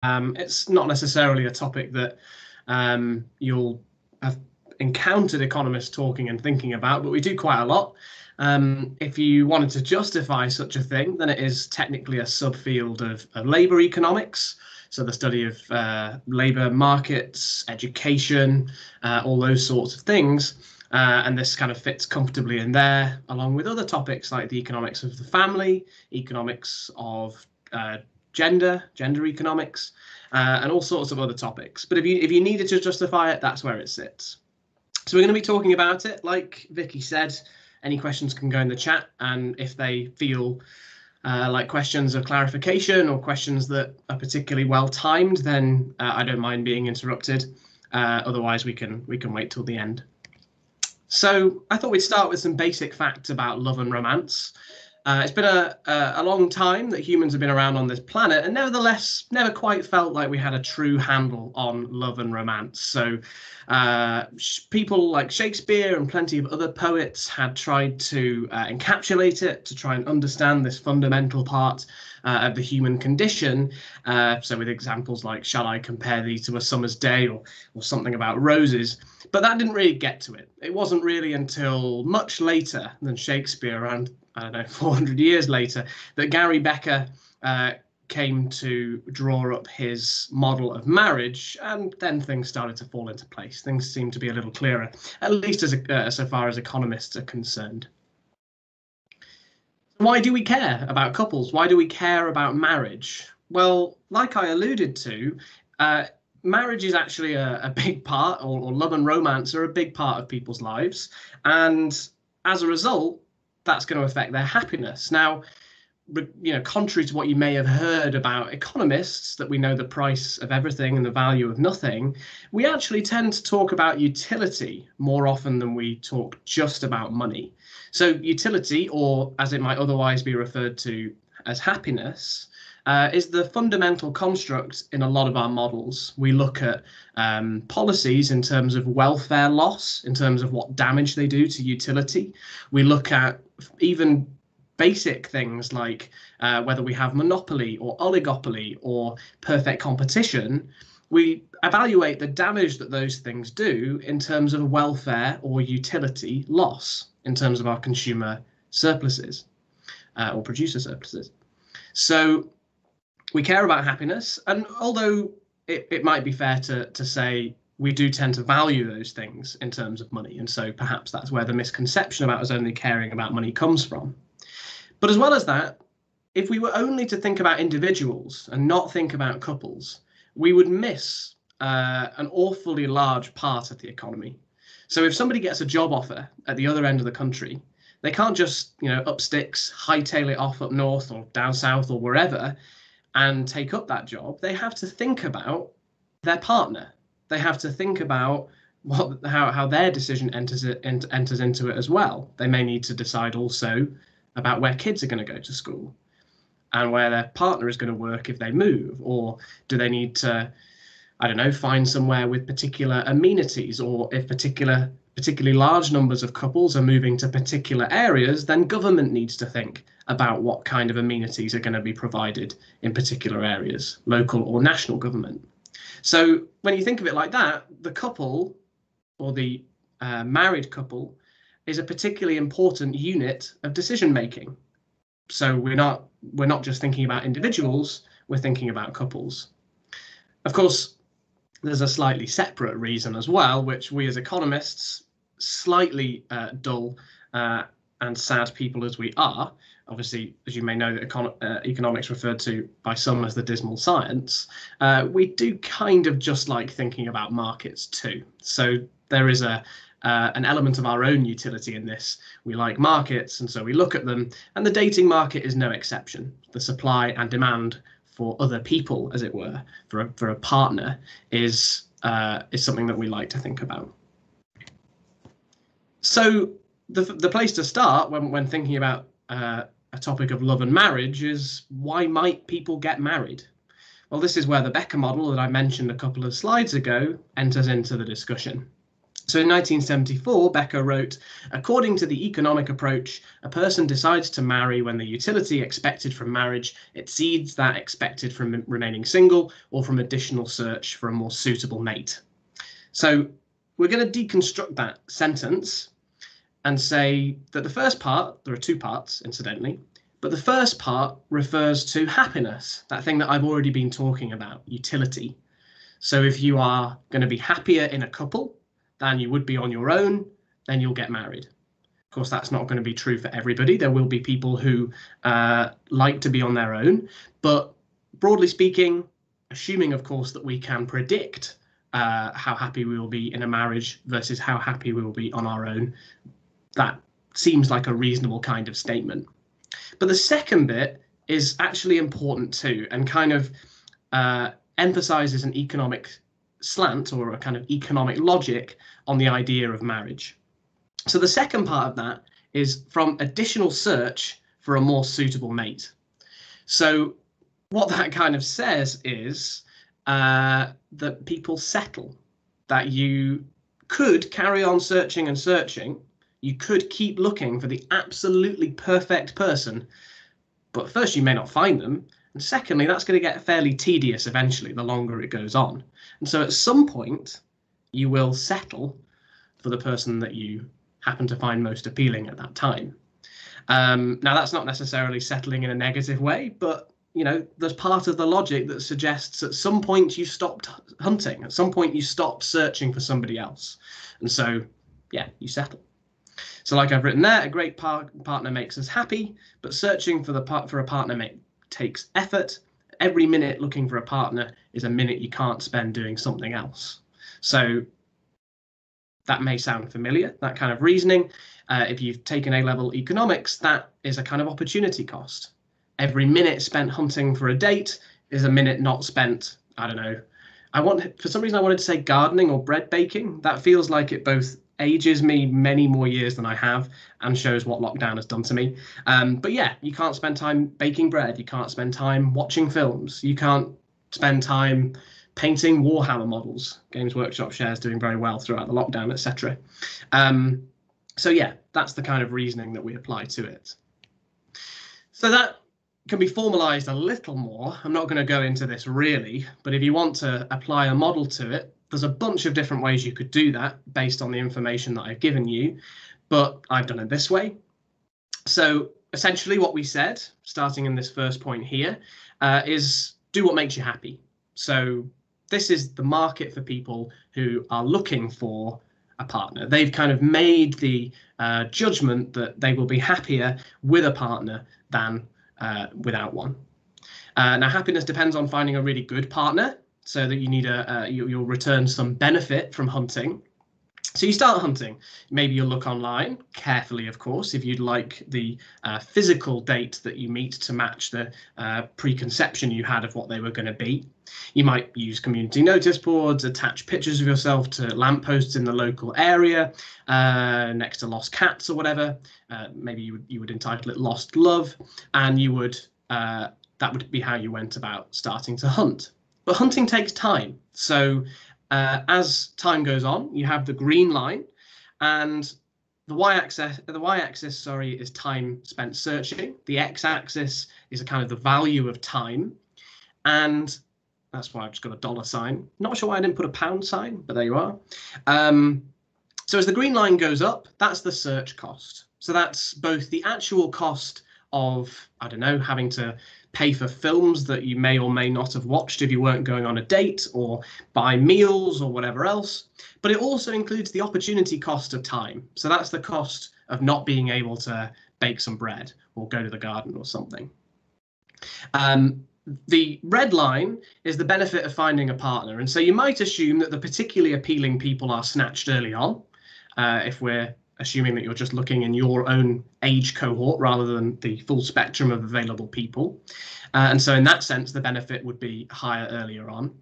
It's not necessarily a topic that you'll have encountered economists talking and thinking about, but we do quite a lot. If you wanted to justify such a thing, then it is technically a subfield of labour economics. So the study of labour markets, education, all those sorts of things. And this kind of fits comfortably in there, along with other topics like the economics of the family, economics of gender economics, and all sorts of other topics. But if you needed to justify it, that's where it sits. So we're going to be talking about it. Like Vicky said, any questions can go in the chat, and if they feel like questions of clarification or questions that are particularly well timed, then I don't mind being interrupted. Otherwise, we can wait till the end. So I thought we'd start with some basic facts about love and romance. It's been a long time that humans have been around on this planet, and nevertheless never quite felt like we had a true handle on love and romance. So people like Shakespeare and plenty of other poets had tried to encapsulate it, to try and understand this fundamental part of the human condition. So with examples like, shall I compare thee to a summer's day, or something about roses. But that didn't really get to it. It wasn't really until much later than Shakespeare, around, I don't know, 400 years later, that Gary Becker came to draw up his model of marriage, and then things started to fall into place. Things seemed to be a little clearer, at least so far as economists are concerned. Why do we care about couples? Why do we care about marriage? Well, like I alluded to, marriage is actually a big part, or love and romance are a big part of people's lives. And as a result, that's going to affect their happiness. Now, contrary to what you may have heard about economists, that we know the price of everything and the value of nothing, we actually tend to talk about utility more often than we talk just about money. So utility, or as it might otherwise be referred to as happiness, is the fundamental construct in a lot of our models. We look at policies in terms of welfare loss, in terms of what damage they do to utility. We look at even basic things like whether we have monopoly or oligopoly or perfect competition. We evaluate the damage that those things do in terms of welfare or utility loss, in terms of our consumer surpluses or producer surpluses. So we care about happiness, and although it might be fair to say we do tend to value those things in terms of money, and so perhaps that's where the misconception about us only caring about money comes from. But as well as that, if we were only to think about individuals and not think about couples, we would miss an awfully large part of the economy. So if somebody gets a job offer at the other end of the country, they can't just, up sticks, hightail it off up north or down south or wherever and take up that job. They have to think about their partner. They have to think about how their decision enters into it as well. They may need to decide also about where kids are going to go to school and where their partner is going to work if they move, or do they need to, I don't know, find somewhere with particular amenities, or if particularly large numbers of couples are moving to particular areas, then government needs to think about what kind of amenities are going to be provided in particular areas, local or national government. So when you think of it like that, the couple, or the married couple, is a particularly important unit of decision making. So we're not just thinking about individuals, we're thinking about couples. Of course, there's a slightly separate reason as well, which we as economists, slightly dull and sad people as we are, obviously, as you may know, that economics referred to by some as the dismal science, we do kind of just like thinking about markets too. So there is an element of our own utility in this. We like markets, and so we look at them, and the dating market is no exception. The supply and demand for other people, as it were, for a partner, is something that we like to think about. So the place to start when thinking about a topic of love and marriage is, why might people get married? Well, this is where the Becker model that I mentioned a couple of slides ago enters into the discussion. So in 1974, Becker wrote, according to the economic approach, a person decides to marry when the utility expected from marriage exceeds that expected from remaining single or from additional search for a more suitable mate. So we're going to deconstruct that sentence and say that the first part, there are two parts, incidentally, but the first part refers to happiness, that thing that I've already been talking about, utility. So if you are going to be happier in a couple than you would be on your own, then you'll get married. Of course, that's not going to be true for everybody. There will be people who like to be on their own, but broadly speaking, assuming, of course, that we can predict how happy we will be in a marriage versus how happy we will be on our own, that seems like a reasonable kind of statement. But the second bit is actually important too, and kind of emphasizes an economic slant or a kind of economic logic on the idea of marriage. So the second part of that is from additional search for a more suitable mate. So what that kind of says is that people settle, that you could carry on searching and searching. You could keep looking for the absolutely perfect person, but first you may not find them. And secondly, that's going to get fairly tedious eventually, the longer it goes on. And so at some point, you will settle for the person that you happen to find most appealing at that time. Now, that's not necessarily settling in a negative way, but you know, there's part of the logic that suggests at some point you stopped hunting, at some point you stopped searching for somebody else. And so, yeah, you settle. So like I've written there, a great partner makes us happy, but searching for a partner takes effort. Every minute looking for a partner is a minute you can't spend doing something else. So that may sound familiar, that kind of reasoning. If you've taken A-level economics, that is a kind of opportunity cost. Every minute spent hunting for a date is a minute not spent, I don't know. For some reason I wanted to say gardening or bread baking. That feels like it both ages me many more years than I have and shows what lockdown has done to me. But yeah, you can't spend time baking bread. You can't spend time watching films. You can't spend time painting Warhammer models. Games Workshop shares doing very well throughout the lockdown, etc. So yeah, that's the kind of reasoning that we apply to it. So that can be formalized a little more. I'm not going to go into this really, but if you want to apply a model to it, there's a bunch of different ways you could do that based on the information that I've given you, but I've done it this way. So essentially what we said, starting in this first point here, is do what makes you happy. So this is the market for people who are looking for a partner. They've kind of made the judgment that they will be happier with a partner than without one. Now, happiness depends on finding a really good partner, so that you need you'll return some benefit from hunting. So you start hunting. Maybe you'll look online, carefully, of course, if you'd like the physical date that you meet to match the preconception you had of what they were going to be. You might use community notice boards, attach pictures of yourself to lampposts in the local area, next to lost cats or whatever. Maybe you would entitle it Lost Love, and you would that would be how you went about starting to hunt. But hunting takes time. So as time goes on, you have the green line, and the y-axis is time spent searching. The x-axis is a kind of the value of time, and that's why I've just got a dollar sign. Not sure why I didn't put a pound sign, but there you are. So as the green line goes up, that's the search cost. So that's both the actual cost of, I don't know, having to pay for films that you may or may not have watched if you weren't going on a date, or buy meals or whatever else. But it also includes the opportunity cost of time. So that's the cost of not being able to bake some bread or go to the garden or something. The red line is the benefit of finding a partner. And so you might assume that the particularly appealing people are snatched early on, if we're assuming that you're just looking in your own age cohort rather than the full spectrum of available people. And so in that sense, the benefit would be higher earlier on.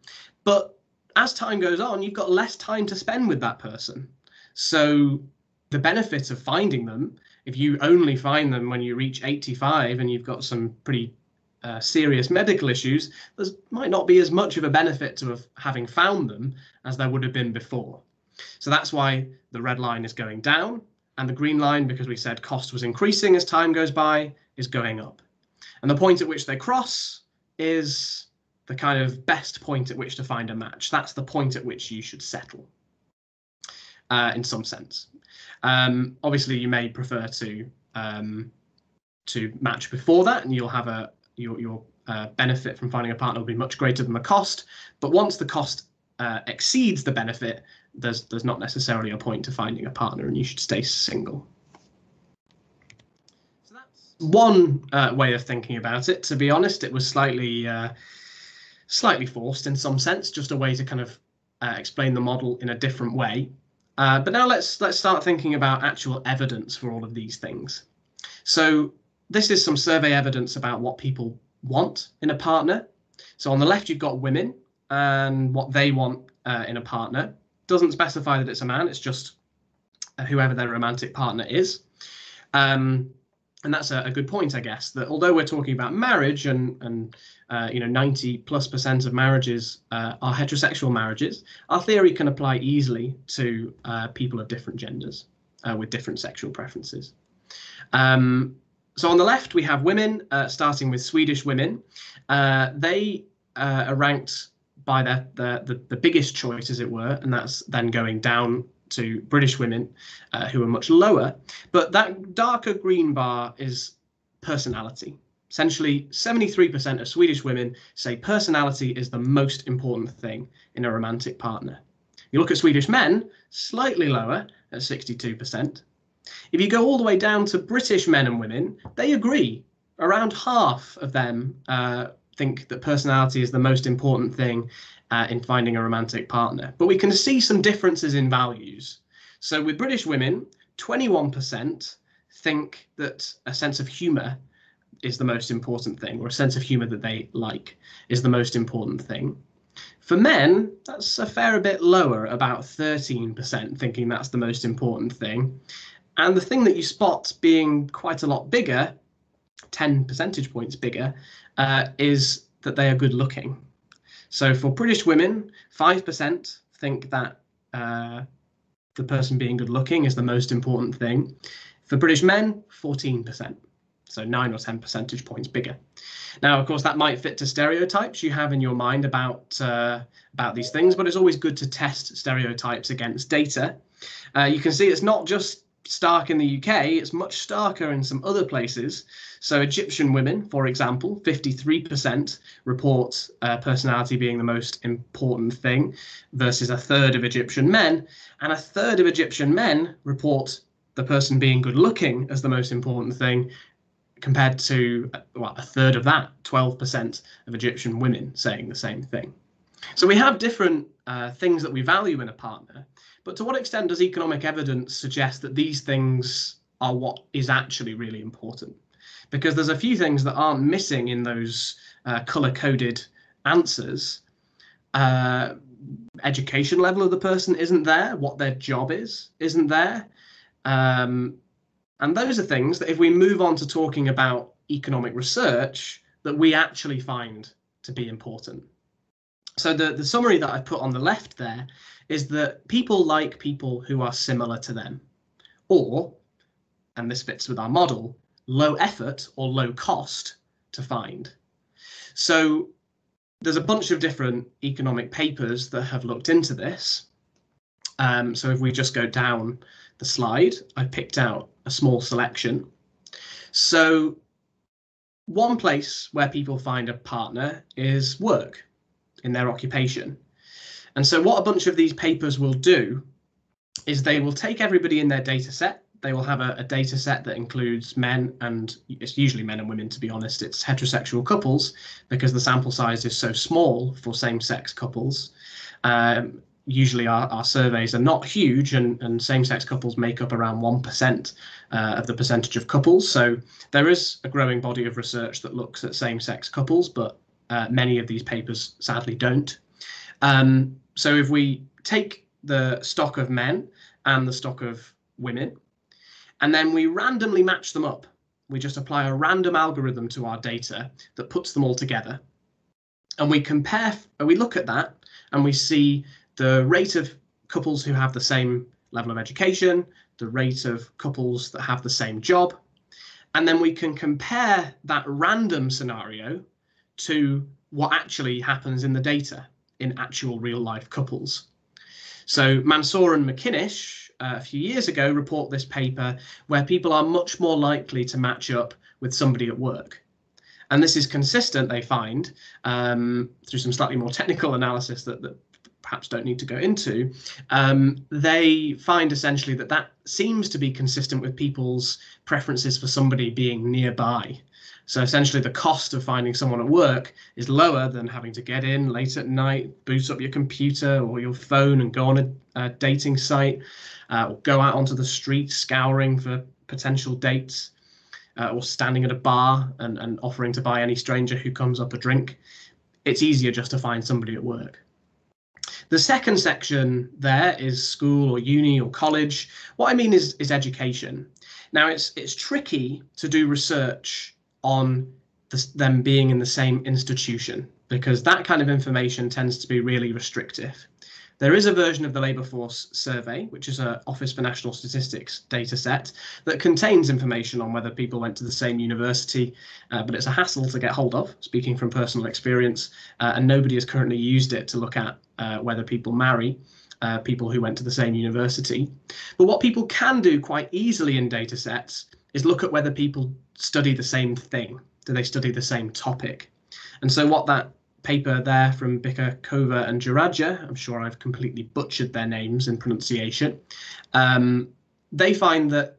But as time goes on, you've got less time to spend with that person. So the benefit of finding them, if you only find them when you reach 85 and you've got some pretty serious medical issues, there might not be as much of a benefit to having found them as there would have been before. So that's why the red line is going down, and the green line, because we said cost was increasing as time goes by, is going up. And the point at which they cross is the kind of best point at which to find a match. That's the point at which you should settle, in some sense. Obviously, you may prefer to match before that, and you'll have your benefit from finding a partner will be much greater than the cost. But once the cost exceeds the benefit, there's not necessarily a point to finding a partner, and you should stay single. So that's one way of thinking about it. To be honest, it was slightly forced in some sense, just a way to kind of explain the model in a different way. But now let's start thinking about actual evidence for all of these things. So this is some survey evidence about what people want in a partner. So on the left, you've got women and what they want in a partner. Doesn't specify that it's a man, it's just whoever their romantic partner is. And that's a good point, I guess, that although we're talking about marriage and 90+% of marriages are heterosexual marriages, our theory can apply easily to people of different genders with different sexual preferences. So on the left, we have women, starting with Swedish women. They are ranked by the biggest choice, as it were, and that's then going down to British women, who are much lower. But that darker green bar is personality. Essentially, 73% of Swedish women say personality is the most important thing in a romantic partner. You look at Swedish men, slightly lower at 62%. If you go all the way down to British men and women, they agree. Around half of them think that personality is the most important thing in finding a romantic partner. But we can see some differences in values. So with British women, 21% think that a sense of humour is the most important thing, or a sense of humour that they like is the most important thing. For men, that's a fair bit lower, about 13% thinking that's the most important thing. And the thing that you spot being quite a lot bigger, 10 percentage points bigger, is that they are good looking. So for British women, 5% think that the person being good looking is the most important thing. For British men, 14%. So 9 or 10 percentage points bigger. Now, of course, that might fit to stereotypes you have in your mind about these things, but it's always good to test stereotypes against data. You can see it's not just stark in the UK, it's much starker in some other places. So Egyptian women, for example, 53% report personality being the most important thing versus a third of Egyptian men, and a third of Egyptian men report the person being good looking as the most important thing, compared to a third of that, 12% of Egyptian women saying the same thing. So we have different things that we value in a partner, but to what extent does economic evidence suggest that these things are what is actually really important? Because there's a few things that aren't missing in those color-coded answers. Education level of the person isn't there. What their job isn't there. And those are things that if we move on to talking about economic research, that we actually find to be important. So the summary that I put on the left there is that people like people who are similar to them, or, and this fits with our model, low effort or low cost to find. So there's a bunch of different economic papers that have looked into this. So if we just go down the slide, I picked out a small selection. So one place where people find a partner is work, in their occupation. And so what a bunch of these papers will do is they will take everybody in their data set. They will have a data set that includes men, and it's usually men and women, to be honest. It's heterosexual couples because the sample size is so small for same-sex couples. Usually our surveys are not huge, and same-sex couples make up around 1% of the percentage of couples. So there is a growing body of research that looks at same-sex couples, but many of these papers sadly don't. So if we take the stock of men and the stock of women, and then we randomly match them up, we just apply a random algorithm to our data that puts them all together, and we compare, we look at that and we see the rate of couples who have the same level of education, the rate of couples that have the same job, and then we can compare that random scenario to what actually happens in the data in actual real life couples. So Mansour and McInish a few years ago report this paper where people are much more likely to match up with somebody at work. And this is consistent, they find, through some slightly more technical analysis that perhaps don't need to go into. They find essentially that seems to be consistent with people's preferences for somebody being nearby. So essentially the cost of finding someone at work is lower than having to get in late at night, boot up your computer or your phone and go on a dating site, or go out onto the street scouring for potential dates, or standing at a bar and offering to buy any stranger who comes up a drink. It's easier just to find somebody at work. The second section there is school or uni or college. What I mean is education. Now it's tricky to do research on them being in the same institution, because that kind of information tends to be really restrictive. There is a version of the Labour Force Survey, which is an Office for National Statistics data set that contains information on whether people went to the same university, but it's a hassle to get hold of, speaking from personal experience, and nobody has currently used it to look at whether people marry people who went to the same university. But what people can do quite easily in data sets is look at whether people study the same thing. Do they study the same topic? And so what that paper there from Bikakova and Juraja, I'm sure I've completely butchered their names in pronunciation, they find that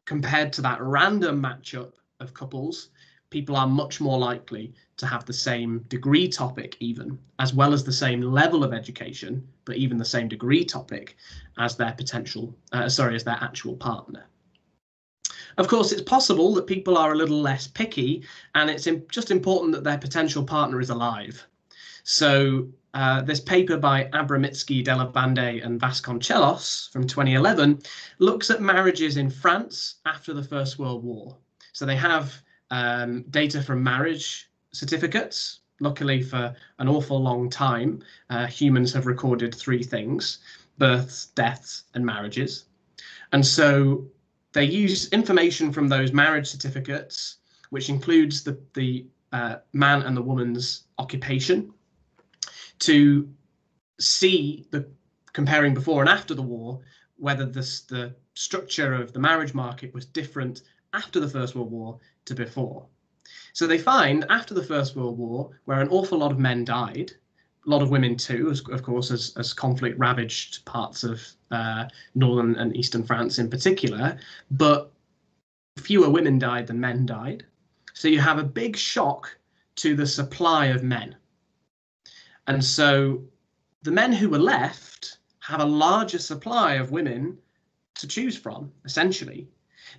compared to that random matchup of couples, people are much more likely to have the same degree topic even, as well as the same level of education, but even the same degree topic as their as their actual partner. Of course, it's possible that people are a little less picky, and it's just important that their potential partner is alive. So this paper by Abramitsky, Delabande and Vasconcelos from 2011 looks at marriages in France after the First World War. So they have data from marriage certificates. Luckily for an awful long time, humans have recorded three things: births, deaths and marriages. And so they use information from those marriage certificates, which includes the man and the woman's occupation, to see, comparing before and after the war, whether the structure of the marriage market was different after the First World War to before. So they find after the First World War, where an awful lot of men died, a lot of women too, of course, as conflict ravaged parts of northern and eastern France in particular, but fewer women died than men died. So you have a big shock to the supply of men. And so the men who were left have a larger supply of women to choose from, essentially.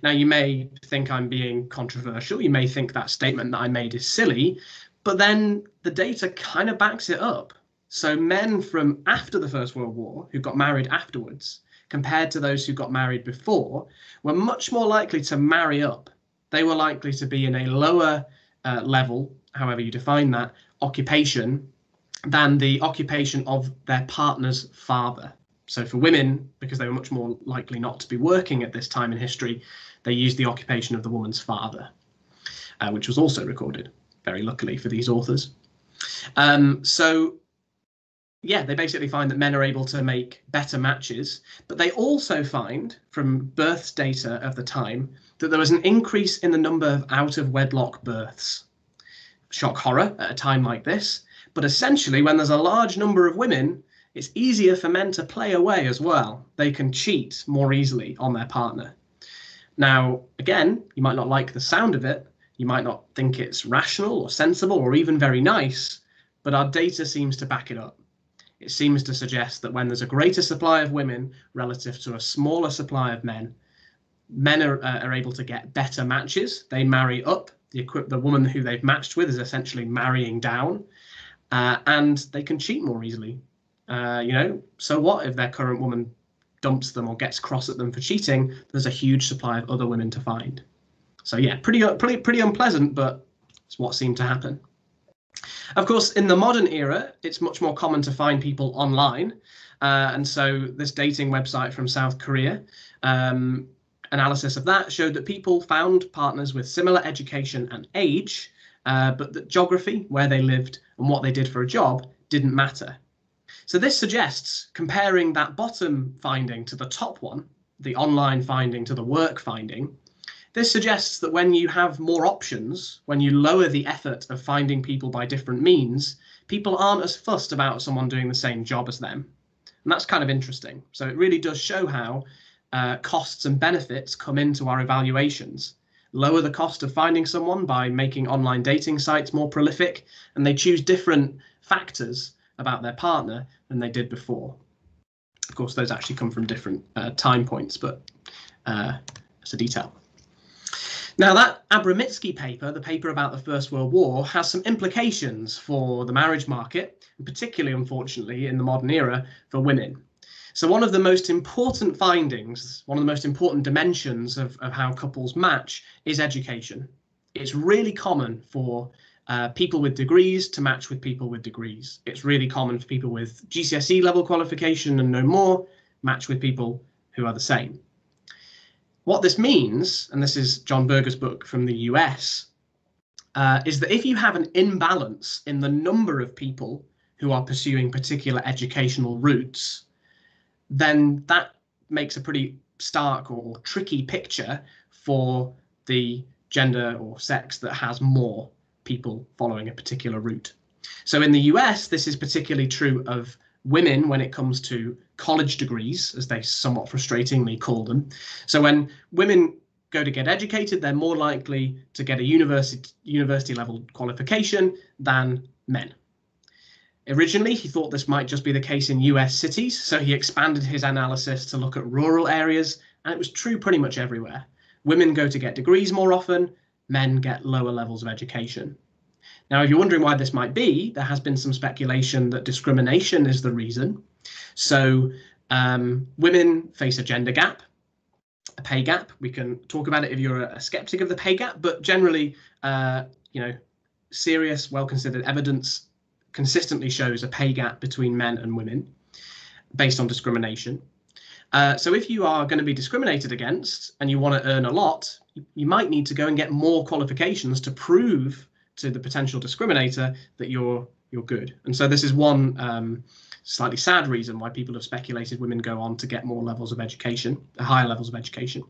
Now, you may think I'm being controversial. You may think that statement that I made is silly, but then the data kind of backs it up. So men from after the First World War who got married afterwards, compared to those who got married before, were much more likely to marry up. They were likely to be in a lower level, however you define that, occupation than the occupation of their partner's father. So for women, because they were much more likely not to be working at this time in history, they used the occupation of the woman's father, which was also recorded, very luckily for these authors. So yeah, they basically find that men are able to make better matches, but they also find from births data of the time that there was an increase in the number of out-of-wedlock births. Shock horror at a time like this, but essentially when there's a large number of women, it's easier for men to play away as well. They can cheat more easily on their partner. Now, again, you might not like the sound of it. You might not think it's rational or sensible or even very nice, but our data seems to back it up. It seems to suggest that when there's a greater supply of women relative to a smaller supply of men, men are able to get better matches. They marry up. The woman who they've matched with is essentially marrying down, and they can cheat more easily. So what if their current woman dumps them or gets cross at them for cheating? There's a huge supply of other women to find. So yeah, pretty unpleasant, but it's what seemed to happen. Of course, in the modern era, it's much more common to find people online. And so this dating website from South Korea, analysis of that showed that people found partners with similar education and age, but that geography, where they lived and what they did for a job, didn't matter. So this suggests comparing that bottom finding to the top one, the online finding to the work finding. This suggests that when you have more options, when you lower the effort of finding people by different means, people aren't as fussed about someone doing the same job as them. And that's kind of interesting. So it really does show how costs and benefits come into our evaluations. Lower the cost of finding someone by making online dating sites more prolific, and they choose different factors about their partner than they did before. Of course, those actually come from different time points, but it's a detail. Now, that Abramitsky paper, the paper about the First World War, has some implications for the marriage market, and particularly, unfortunately, in the modern era, for women. So one of the most important findings, one of the most important dimensions of how couples match is education. It's really common for people with degrees to match with people with degrees. It's really common for people with GCSE level qualification and no more match with people who are the same. What this means, and this is John Berger's book from the US, is that if you have an imbalance in the number of people who are pursuing particular educational routes, then that makes a pretty stark or tricky picture for the gender or sex that has more people following a particular route. So in the US, this is particularly true of women when it comes to college degrees, as they somewhat frustratingly call them. So when women go to get educated, they're more likely to get a university level qualification than men. Originally, he thought this might just be the case in US cities, so he expanded his analysis to look at rural areas, and it was true pretty much everywhere. Women go to get degrees more often, men get lower levels of education. Now, if you're wondering why this might be, there has been some speculation that discrimination is the reason. So women face a gender gap, a pay gap. We can talk about it if you're a skeptic of the pay gap, but generally, serious, well-considered evidence consistently shows a pay gap between men and women based on discrimination. So if you are going to be discriminated against and you want to earn a lot, you might need to go and get more qualifications to prove to the potential discriminator that you're good. And so this is one slightly sad reason why people have speculated women go on to get more levels of education, higher levels of education.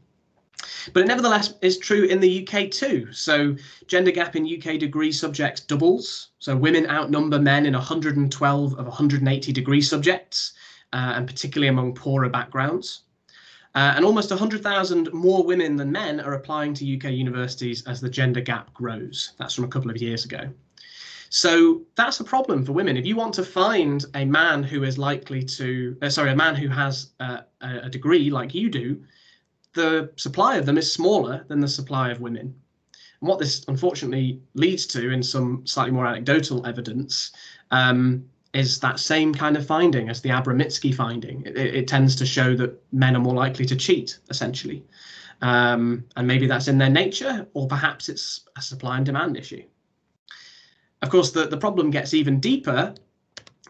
But it nevertheless is true in the UK too. So gender gap in UK degree subjects doubles. So women outnumber men in 112 of 180 degree subjects, and particularly among poorer backgrounds. And almost 100,000 more women than men are applying to UK universities as the gender gap grows. That's from a couple of years ago. So that's a problem for women. If you want to find a man who is likely to, a man who has a degree like you do, the supply of them is smaller than the supply of women. And what this unfortunately leads to, in some slightly more anecdotal evidence, is that same kind of finding as the Abramitsky finding. It tends to show that men are more likely to cheat, essentially. And maybe that's in their nature, or perhaps it's a supply and demand issue. Of course, the problem gets even deeper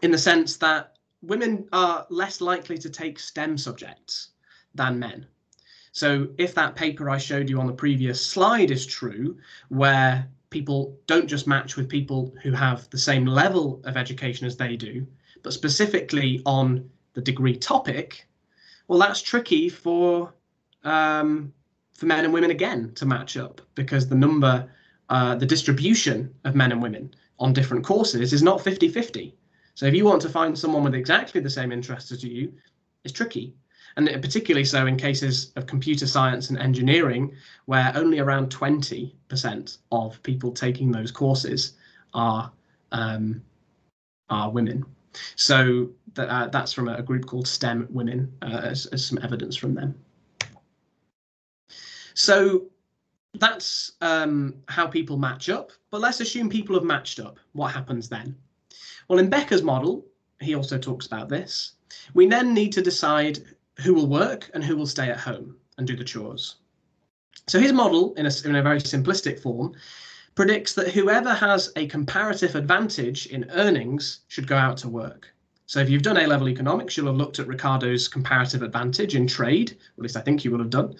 in the sense that women are less likely to take STEM subjects than men. So if that paper I showed you on the previous slide is true, where people don't just match with people who have the same level of education as they do, but specifically on the degree topic, well, that's tricky for men and women again to match up, because the distribution of men and women on different courses is not 50-50. So if you want to find someone with exactly the same interests as you, it's tricky. And particularly so in cases of computer science and engineering, where only around 20% of people taking those courses are women. So that's from a group called STEM Women, as some evidence from them. So that's how people match up. But let's assume people have matched up. What happens then? Well, in Becker's model, he also talks about this. We then need to decide who will work and who will stay at home and do the chores. So his model, in a very simplistic form, predicts that whoever has a comparative advantage in earnings should go out to work. So if you've done A-level economics, you'll have looked at Ricardo's comparative advantage in trade, or at least I think you will have done.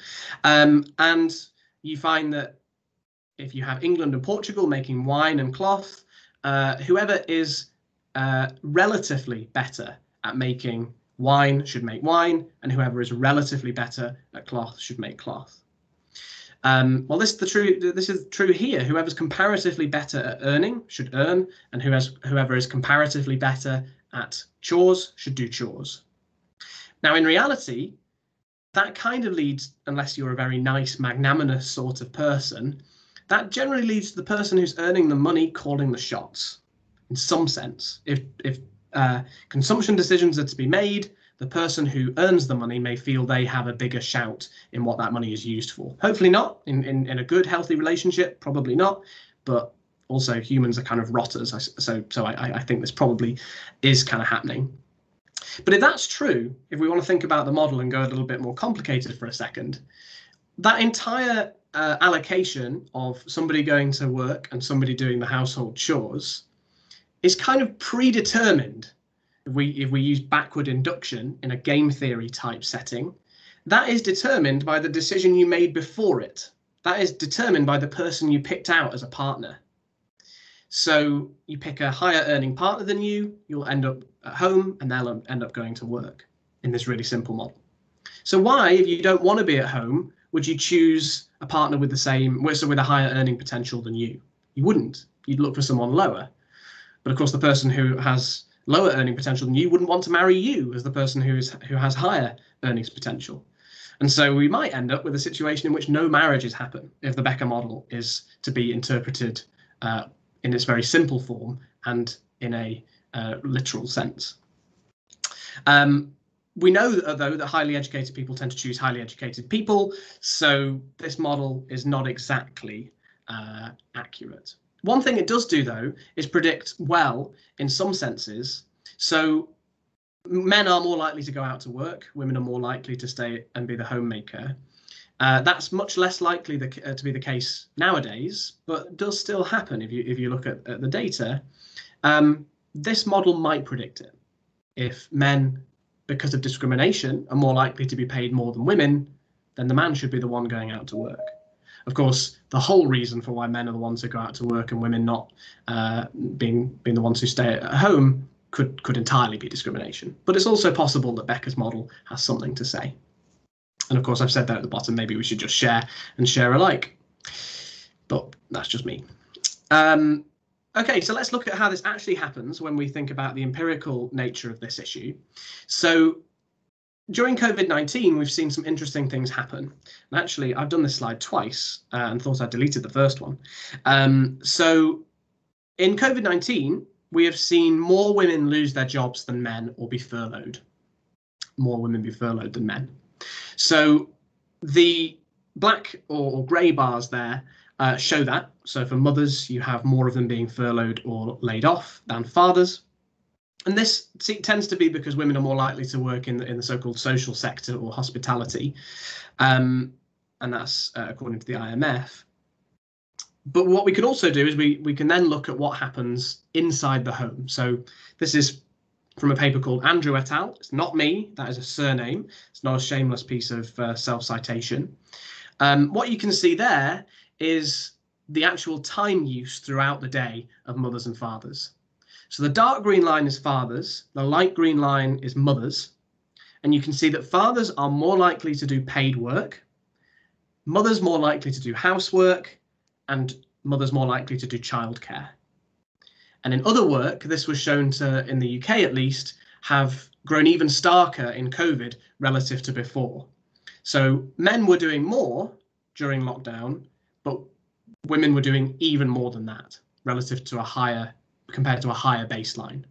And you find that if you have England and Portugal making wine and cloth, whoever is relatively better at making wine should make wine, and whoever is relatively better at cloth should make cloth. Well, this is true here. Whoever's comparatively better at earning should earn, and whoever is comparatively better at chores should do chores. Now, in reality, that kind of leads, unless you're a very nice, magnanimous sort of person, that generally leads to the person who's earning the money calling the shots, in some sense. If consumption decisions are to be made, the person who earns the money may feel they have a bigger shout in what that money is used for. Hopefully not. In a good, healthy relationship, probably not. But also humans are kind of rotters, so I think this probably is kind of happening. But if that's true, if we want to think about the model and go a little bit more complicated for a second, that entire allocation of somebody going to work and somebody doing the household chores is kind of predetermined. If we use backward induction in a game theory type setting, that is determined by the decision you made before it. That is determined by the person you picked out as a partner. So you pick a higher earning partner than you, you'll end up at home and they'll end up going to work in this really simple model. So why, if you don't want to be at home, would you choose a partner with with a higher earning potential than you? You wouldn't. You'd look for someone lower. But of course, the person who has lower earning potential than you wouldn't want to marry you as the person who has higher earnings potential. And so we might end up with a situation in which no marriages happen if the Becker model is to be interpreted in its very simple form and in a literal sense. We know, though, that highly educated people tend to choose highly educated people, so this model is not exactly accurate. One thing it does do, though, is predict well in some senses. So men are more likely to go out to work, women are more likely to stay and be the homemaker. That's much less likely to be the case nowadays, but does still happen if you look at the data. This model might predict it. If men, because of discrimination, are more likely to be paid more than women, then the man should be the one going out to work. Of course, the whole reason for why men are the ones who go out to work and women not being the ones who stay at home could entirely be discrimination. But it's also possible that Becker's model has something to say. And of course, I've said that at the bottom, maybe we should just share and share alike. But that's just me. Okay, so let's look at how this actually happens when we think about the empirical nature of this issue. So during COVID-19, we've seen some interesting things happen. And actually, I've done this slide twice and thought I deleted the first one. So in COVID-19, we have seen more women lose their jobs than men or be furloughed. More women be furloughed than men. So the black or grey bars there show that. So for mothers, you have more of them being furloughed or laid off than fathers. And this tends to be because women are more likely to work in the so-called social sector or hospitality. And that's according to the IMF. But what we can also do is we can then look at what happens inside the home. So this is from a paper called Andrew et al. It's not me, that is a surname. It's not a shameless piece of self-citation. What you can see there is the actual time use throughout the day of mothers and fathers. So the dark green line is fathers, the light green line is mothers, and you can see that fathers are more likely to do paid work, mothers more likely to do housework, and mothers more likely to do childcare. And in other work, this was shown to, in the UK at least, have grown even starker in COVID relative to before. So men were doing more during lockdown, but women were doing even more than that relative to compared to a higher baseline.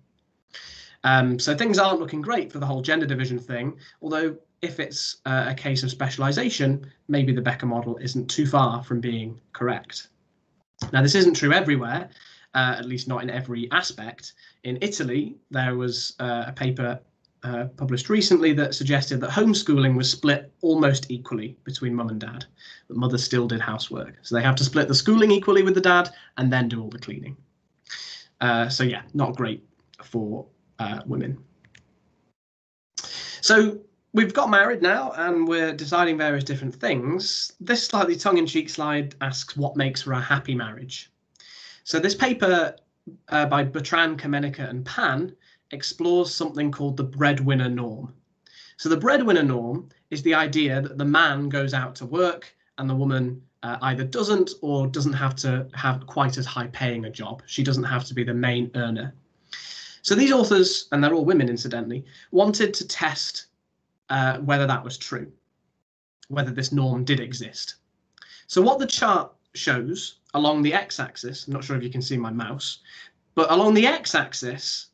So things aren't looking great for the whole gender division thing, although if it's a case of specialization, maybe the Becker model isn't too far from being correct. Now, this isn't true everywhere, at least not in every aspect. In Italy, there was a paper published recently that suggested that homeschooling was split almost equally between mum and dad, but mothers still did housework. So they have to split the schooling equally with the dad and then do all the cleaning. So yeah, not great for women. So we've got married now and we're deciding various different things. This slightly tongue-in-cheek slide asks what makes for a happy marriage. So this paper by Bertrand, Kamenika and Pan explores something called the breadwinner norm. So the breadwinner norm is the idea that the man goes out to work and the woman either doesn't or doesn't have to have quite as high paying a job. She doesn't have to be the main earner. So these authors, and they're all women incidentally, wanted to test whether that was true, whether this norm did exist. So what the chart shows along the x-axis, I'm not sure if you can see my mouse, but along the x-axis,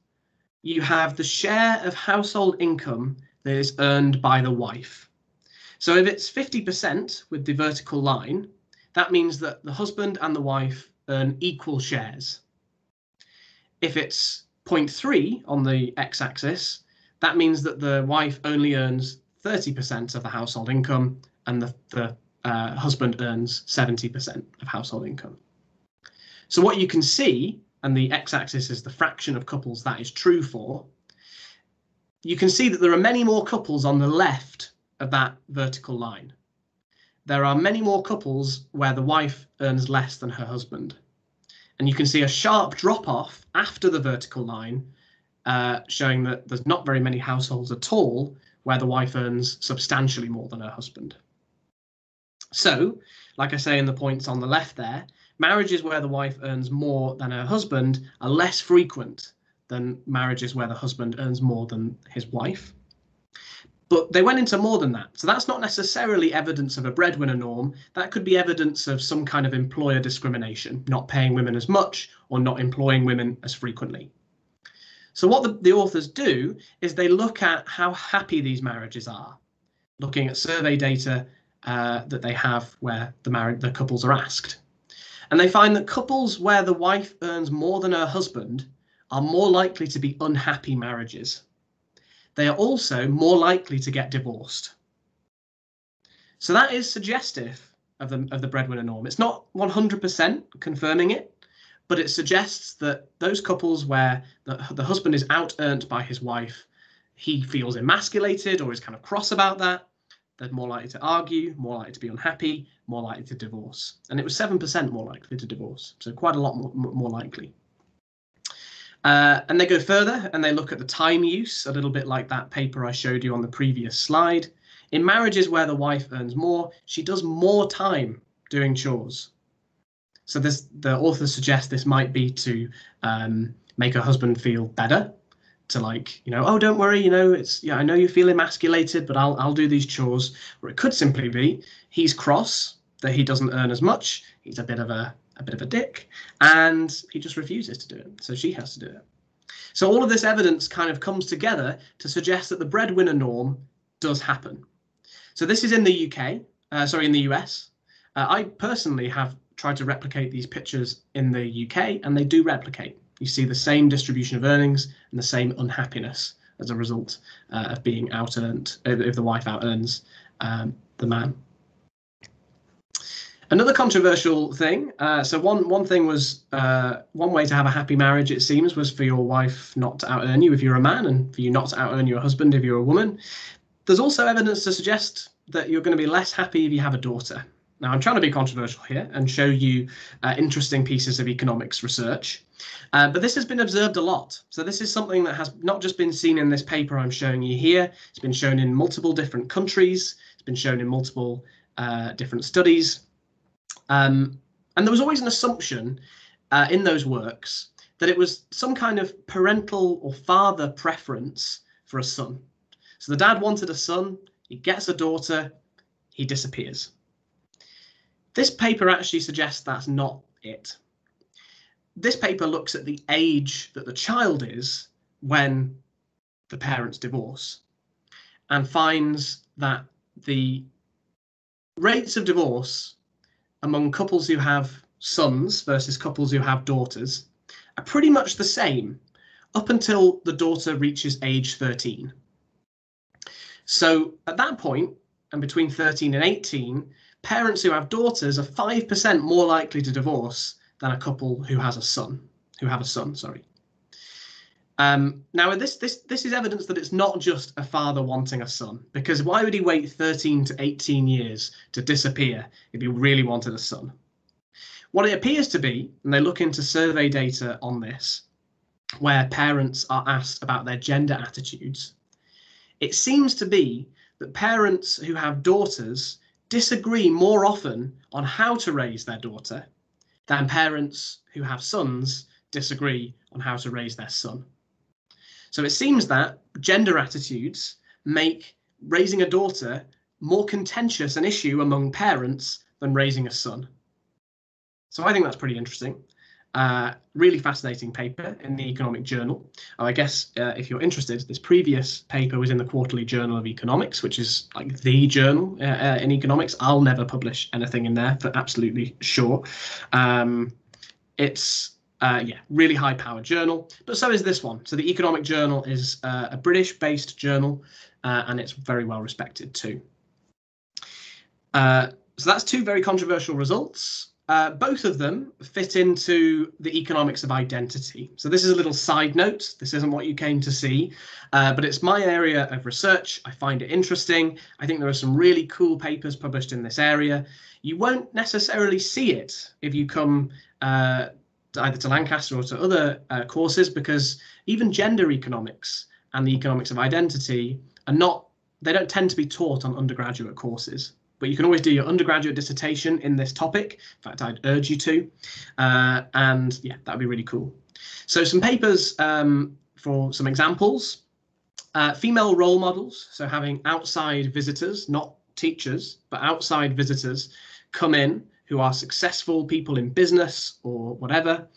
you have the share of household income that is earned by the wife. So if it's 50% with the vertical line, that means that the husband and the wife earn equal shares. If it's 0.3 on the x-axis, that means that the wife only earns 30% of the household income and the husband earns 70% of household income. So what you can see, and the x-axis is the fraction of couples that is true for, you can see that there are many more couples on the left of that vertical line. There are many more couples where the wife earns less than her husband. And you can see a sharp drop off after the vertical line, showing that there's not very many households at all where the wife earns substantially more than her husband. So, like I say in the points on the left there, marriages where the wife earns more than her husband are less frequent than marriages where the husband earns more than his wife. But they went into more than that. So that's not necessarily evidence of a breadwinner norm. That could be evidence of some kind of employer discrimination, not paying women as much or not employing women as frequently. So what the authors do is they look at how happy these marriages are, looking at survey data that they have where the couples are asked. And they find that couples where the wife earns more than her husband are more likely to be unhappy marriages. They are also more likely to get divorced. So that is suggestive of the breadwinner norm. It's not 100% confirming it, but it suggests that those couples where the husband is out-earned by his wife, he feels emasculated or is kind of cross about that, they're more likely to argue, more likely to be unhappy, more likely to divorce. And it was 7% more likely to divorce, so quite a lot more likely. And they go further and they look at the time use, a little bit like that paper I showed you on the previous slide. In marriages where the wife earns more, she does more time doing chores. So the authors suggest this might be to make her husband feel better, to like, oh, don't worry, I know you feel emasculated, but I'll do these chores. Or it could simply be he's cross that he doesn't earn as much. He's a bit of a dick, and he just refuses to do it. So she has to do it. So all of this evidence kind of comes together to suggest that the breadwinner norm does happen. So this is in the in the US. I personally have tried to replicate these pictures in the UK, and they do replicate. You see the same distribution of earnings and the same unhappiness as a result of being out-earned, if the wife out-earns the man. Another controversial thing, so one thing was, one way to have a happy marriage, it seems, was for your wife not to out-earn you if you're a man, and for you not to out-earn your husband if you're a woman. There's also evidence to suggest that you're going to be less happy if you have a daughter. Now, I'm trying to be controversial here and show you interesting pieces of economics research, but this has been observed a lot. So this is something that has not just been seen in this paper I'm showing you here. It's been shown in multiple different countries. It's been shown in multiple different studies. And there was always an assumption in those works that it was some kind of parental or father preference for a son. So the dad wanted a son, he gets a daughter, he disappears. This paper actually suggests that's not it. This paper looks at the age that the child is when the parents divorce and finds that the rates of divorce among couples who have sons versus couples who have daughters are pretty much the same up until the daughter reaches age 13. So at that point, and between 13 and 18, parents who have daughters are 5% more likely to divorce than a couple who have a son, sorry. Now, this is evidence that it's not just a father wanting a son, because why would he wait 13 to 18 years to disappear if he really wanted a son? What it appears to be, and they look into survey data on this, where parents are asked about their gender attitudes, it seems to be that parents who have daughters disagree more often on how to raise their daughter than parents who have sons disagree on how to raise their son. So it seems that gender attitudes make raising a daughter more contentious an issue among parents than raising a son. So I think that's pretty interesting. Really fascinating paper in the Economic Journal. I guess if you're interested, this previous paper was in the Quarterly Journal of Economics, which is like the journal in economics. I'll never publish anything in there for absolutely sure. It's yeah, really high-powered journal, but so is this one. So the Economic Journal is a British-based journal, and it's very well respected too. So that's two very controversial results. Both of them fit into the economics of identity. So this is a little side note. This isn't what you came to see, but it's my area of research. I find it interesting. I think there are some really cool papers published in this area. You won't necessarily see it if you come either to Lancaster or to other courses, because even gender economics and the economics of identity they don't tend to be taught on undergraduate courses. But you can always do your undergraduate dissertation in this topic. In fact, I'd urge you to. And yeah, that would be really cool. So some papers for some examples. Female role models. So having outside visitors, not teachers, but outside visitors come in who are successful people in business or whatever,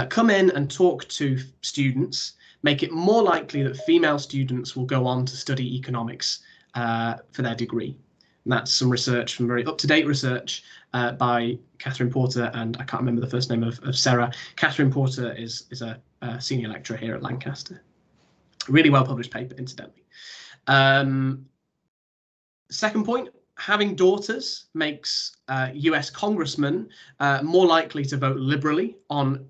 come in and talk to students, make it more likely that female students will go on to study economics for their degree. And that's some research, from very up-to-date research by Catherine Porter, and I can't remember the first name of Sarah. Catherine Porter is a senior lecturer here at Lancaster. Really well-published paper, incidentally. Second point, having daughters makes US congressmen more likely to vote liberally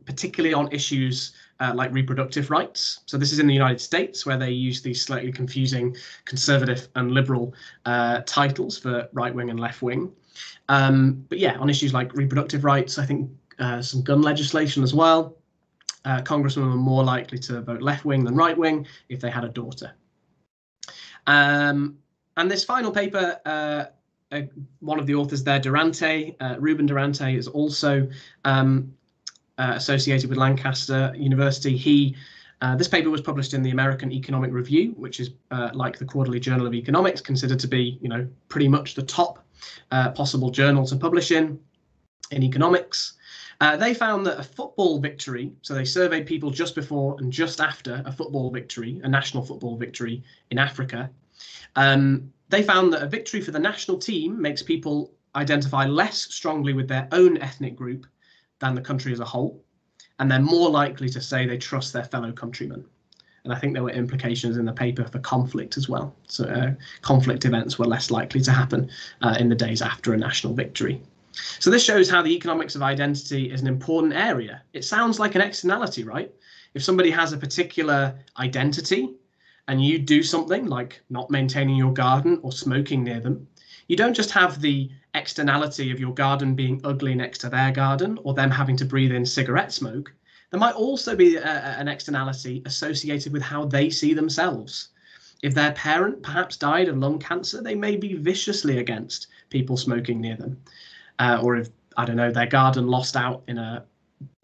particularly on issues like reproductive rights. So this is in the United States, where they use these slightly confusing conservative and liberal titles for right wing and left wing. But yeah, on issues like reproductive rights, I think some gun legislation as well, congressmen are more likely to vote left wing than right wing if they had a daughter. And this final paper, one of the authors there, Durante, Ruben Durante, is also associated with Lancaster University. This paper was published in the American Economic Review, which is like the Quarterly Journal of Economics, considered to be, pretty much the top possible journal to publish in economics. They found that a football victory, so they surveyed people just before and just after a football victory, a national football victory in Africa. They found that a victory for the national team makes people identify less strongly with their own ethnic group than the country as a whole, and they're more likely to say they trust their fellow countrymen. And I think there were implications in the paper for conflict as well. So conflict events were less likely to happen in the days after a national victory. So this shows how the economics of identity is an important area. It sounds like an externality, right? If somebody has a particular identity and you do something like not maintaining your garden or smoking near them, you don't just have the externality of your garden being ugly next to their garden or them having to breathe in cigarette smoke. There might also be an externality associated with how they see themselves. If their parent perhaps died of lung cancer, they may be viciously against people smoking near them. Or if, I don't know, their garden lost out in a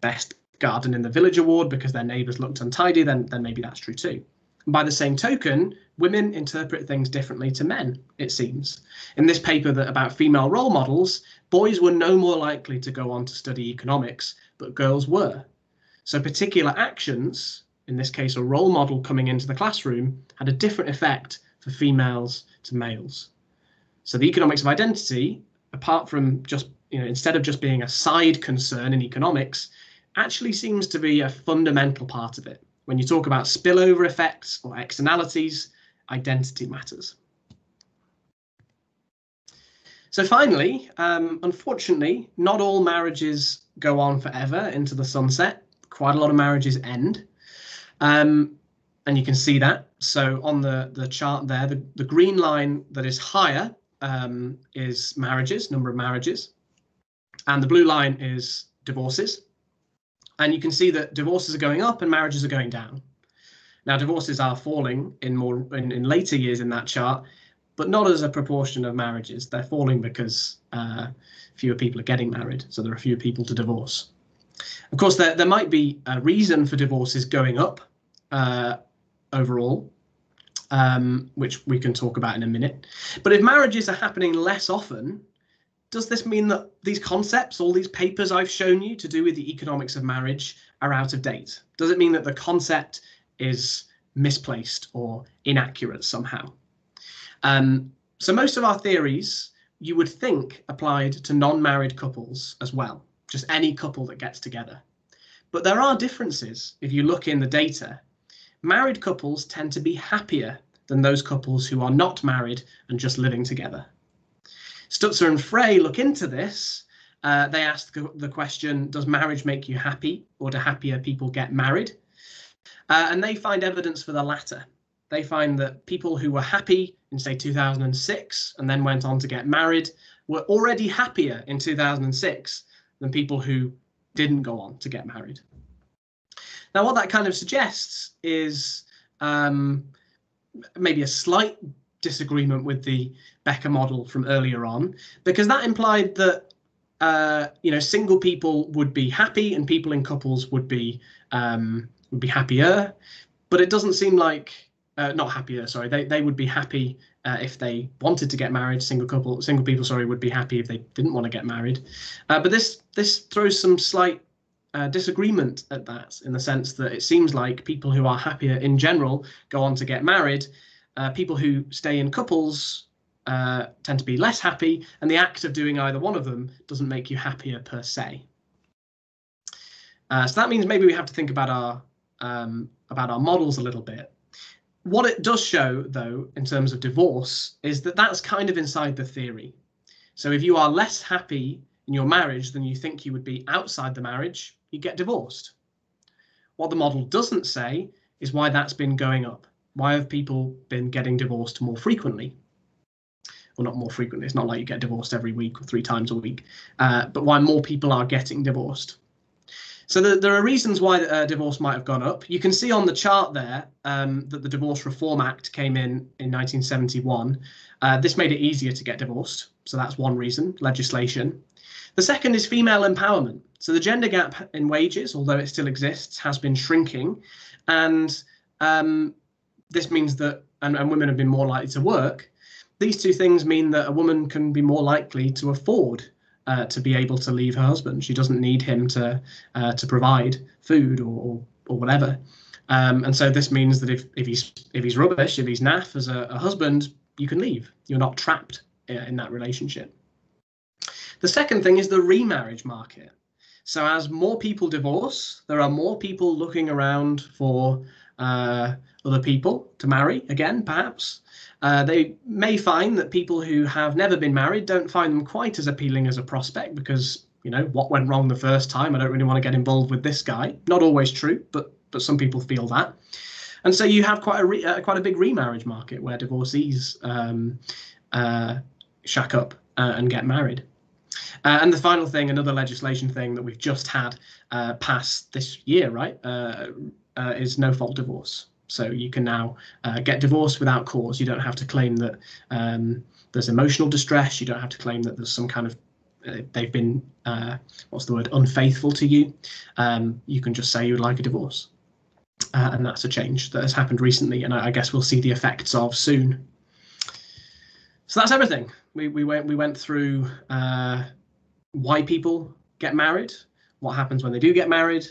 best garden in the village award because their neighbours looked untidy, then maybe that's true too. By the same token, women interpret things differently to men, it seems. In this paper about female role models, boys were no more likely to go on to study economics, but girls were. So particular actions, in this case a role model coming into the classroom, had a different effect for females to males. So the economics of identity, apart from just, instead of just being a side concern in economics, actually seems to be a fundamental part of it. When you talk about spillover effects or externalities, identity matters. So finally, unfortunately, not all marriages go on forever into the sunset. Quite a lot of marriages end. And you can see that. So on the chart there, the green line that is higher is marriages, number of marriages. And the blue line is divorces. And you can see that divorces are going up and marriages are going down. Now, divorces are falling in later years in that chart, but not as a proportion of marriages. They're falling because fewer people are getting married, so there are fewer people to divorce. Of course, there might be a reason for divorces going up overall, which we can talk about in a minute. But if marriages are happening less often, does this mean that these concepts, all these papers I've shown you to do with the economics of marriage, are out of date? Does it mean that the concept is misplaced or inaccurate somehow? So most of our theories you would think applied to non-married couples as well, just any couple that gets together. But there are differences if you look in the data. Married couples tend to be happier than those couples who are not married and just living together. Stutzer and Frey look into this. They ask the question, does marriage make you happy, or do happier people get married? And they find evidence for the latter. They find that people who were happy in, say, 2006 and then went on to get married were already happier in 2006 than people who didn't go on to get married. Now, what that kind of suggests is maybe a slight disagreement with the Becker model from earlier on, because that implied that single people would be happy and people in couples would be happier, but it doesn't seem like not happier. Sorry, they would be happy if they wanted to get married. Single people, sorry, would be happy if they didn't want to get married. But this throws some slight disagreement at that, in the sense that it seems like people who are happier in general go on to get married. People who stay in couples tend to be less happy, and the act of doing either one of them doesn't make you happier per se. So that means maybe we have to think about our models a little bit. What it does show, though, in terms of divorce, is that that's kind of inside the theory. So if you are less happy in your marriage than you think you would be outside the marriage, you get divorced. What the model doesn't say is why that's been going up. Why have people been getting divorced more frequently? Well, not more frequently. It's not like you get divorced every week or 3 times a week, but why more people are getting divorced. So there are reasons why divorce might have gone up. You can see on the chart there that the Divorce Reform Act came in 1971. This made it easier to get divorced. So that's one reason, legislation. The second is female empowerment. So the gender gap in wages, although it still exists, has been shrinking. And this means that, and women have been more likely to work. These two things mean that a woman can be more likely to afford to be able to leave her husband. She doesn't need him to provide food or whatever. And so this means that if he's rubbish, if he's naff as a husband, you can leave. You're not trapped in that relationship. The second thing is the remarriage market. So as more people divorce, there are more people looking around for other people to marry again, perhaps. They may find that people who have never been married don't find them quite as appealing as a prospect because, what went wrong the first time? I don't really want to get involved with this guy. Not always true, but some people feel that. And so you have quite a big remarriage market where divorcees shack up and get married. And the final thing, another legislation thing that we've just had passed this year, right, is no-fault divorce. So you can now get divorced without cause. You don't have to claim that there's emotional distress. You don't have to claim that there's some kind of they've been unfaithful to you. You can just say you would like a divorce, and that's a change that has happened recently, and I guess we'll see the effects of soon. So that's everything. We went through why people get married, what happens when they do get married,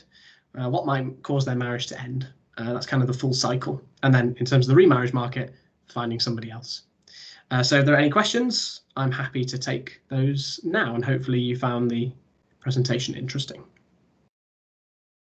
what might cause their marriage to end. That's kind of the full cycle. And then in terms of the remarriage market, finding somebody else. So if there are any questions, I'm happy to take those now. And hopefully you found the presentation interesting.